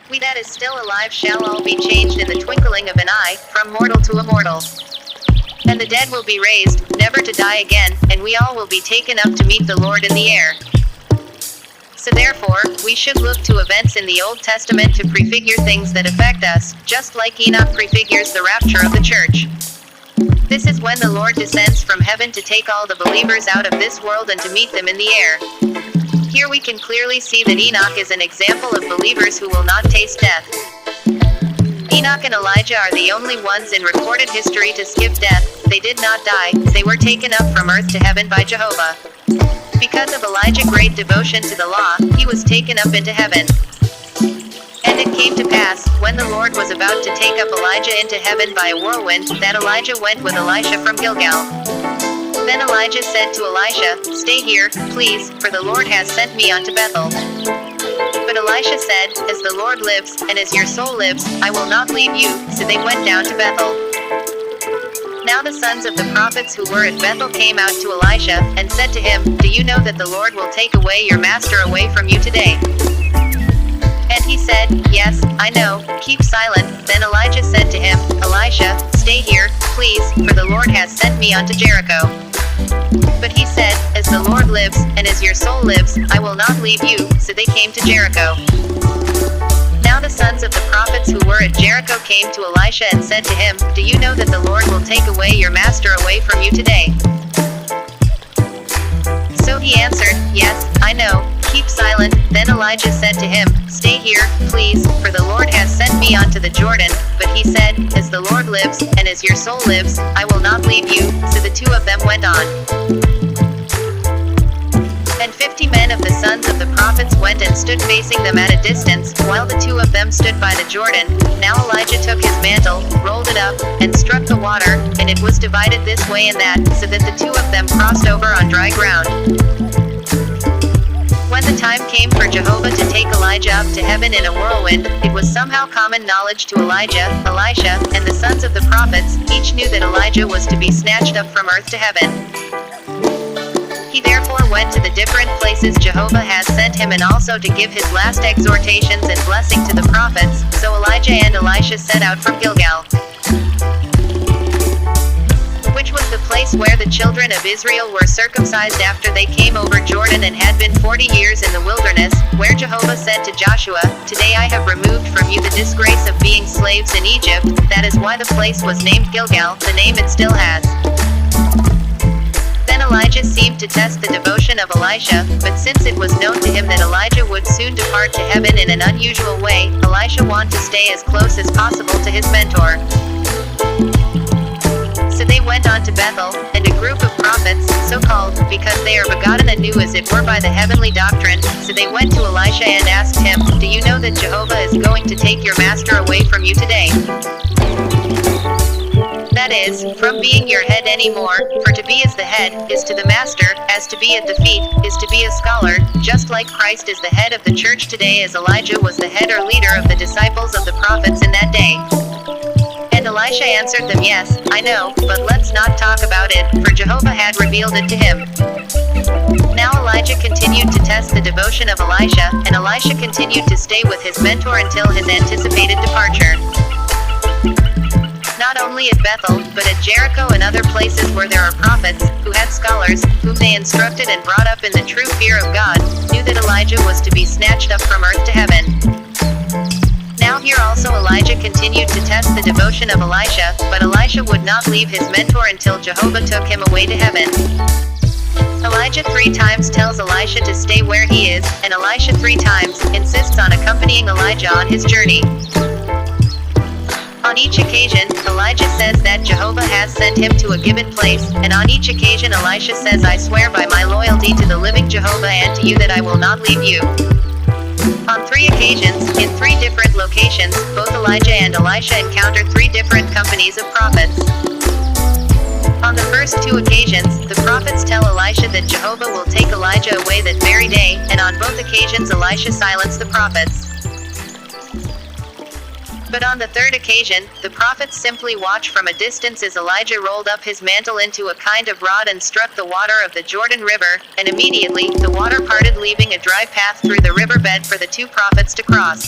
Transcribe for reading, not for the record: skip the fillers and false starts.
We that is still alive shall all be changed in the twinkling of an eye, from mortal to immortal. And the dead will be raised, never to die again, and we all will be taken up to meet the Lord in the air. So therefore, we should look to events in the Old Testament to prefigure things that affect us, just like Enoch prefigures the rapture of the church. This is when the Lord descends from heaven to take all the believers out of this world and to meet them in the air. Here we can clearly see that Enoch is an example of believers who will not taste death. Enoch and Elijah are the only ones in recorded history to skip death. They did not die, they were taken up from earth to heaven by Jehovah. Because of Elijah's great devotion to the law, he was taken up into heaven. And it came to pass, when the Lord was about to take up Elijah into heaven by a whirlwind, that Elijah went with Elisha from Gilgal. Then Elijah said to Elisha, "Stay here, please, for the Lord has sent me unto Bethel." But Elisha said, "As the Lord lives, and as your soul lives, I will not leave you." So they went down to Bethel. Now the sons of the prophets who were at Bethel came out to Elisha, and said to him, "Do you know that the Lord will take away your master away from you today?" And he said, "Yes, I know, keep silent." Then Elijah said to him, "Elisha, stay here, please, for the Lord has sent me unto Jericho." But he said, "As the Lord lives, and as your soul lives, I will not leave you." So they came to Jericho. Now the sons of the prophets who were at Jericho came to Elisha and said to him, "Do you know that the Lord will take away your master away from you today?" So he answered, "Yes, I know, keep silent." Then Elijah said to him, "Stay here, please, for the Lord has sent me unto the Jordan." But he said, "As the Lord lives, and as your soul lives, I will not leave you." So the two of them went on. And 50 men of the sons of the prophets went and stood facing them at a distance, while the two of them stood by the Jordan. Now Elijah took his mantle, rolled it up, and struck the water, and it was divided this way and that, so that the two of them crossed over on dry ground. When the time came for Jehovah to take Elijah up to heaven in a whirlwind, it was somehow common knowledge to Elijah, Elisha, and the sons of the prophets. Each knew that Elijah was to be snatched up from earth to heaven. He therefore went to the different places Jehovah has sent him, and also to give his last exhortations and blessing to the prophets. So Elijah and Elisha set out from Gilgal, which was the place where the children of Israel were circumcised after they came over Jordan and had been 40 years in the wilderness, where Jehovah said to Joshua, "Today I have removed from you the disgrace of being slaves in Egypt." That is why the place was named Gilgal, the name it still has. Then Elijah seemed to test the devotion of Elisha, but since it was known to him that Elijah would soon depart to heaven in an unusual way, Elisha wanted to stay as close as possible to his mentor. So they went on to Bethel, and a group of prophets, so called, because they are begotten anew as it were by the heavenly doctrine. So they went to Elisha and asked him, "Do you know that Jehovah is going to take your master away from you today? That is, from being your head anymore, for to be as the head, is to the master, as to be at the feet, is to be a scholar, just like Christ is the head of the church today, as Elijah was the head or leader of the disciples of the prophets in that day." And Elisha answered them, "Yes, I know, but let's not talk about it, for Jehovah had revealed it to him." Now Elijah continued to test the devotion of Elisha, and Elisha continued to stay with his mentor until his anticipated departure. Not only at Bethel, but at Jericho and other places where there are prophets, who had scholars, whom they instructed and brought up in the true fear of God, knew that Elijah was to be snatched up from earth to heaven. Now here also Elijah continued to test the devotion of Elisha, but Elisha would not leave his mentor until Jehovah took him away to heaven. Elijah 3 times tells Elisha to stay where he is, and Elisha 3 times insists on accompanying Elijah on his journey. On each occasion, Elijah says that Jehovah has sent him to a given place, and on each occasion Elisha says, "I swear by my loyalty to the living Jehovah and to you that I will not leave you." On 3 occasions, in 3 different locations, both Elijah and Elisha encounter 3 different companies of prophets. On the first 2 occasions, the prophets tell Elisha that Jehovah will take Elijah away that very day, and on both occasions Elisha silenced the prophets. But on the 3rd occasion, the prophets simply watch from a distance as Elijah rolled up his mantle into a kind of rod and struck the water of the Jordan River, and immediately, the water parted, leaving a dry path through the riverbed for the 2 prophets to cross.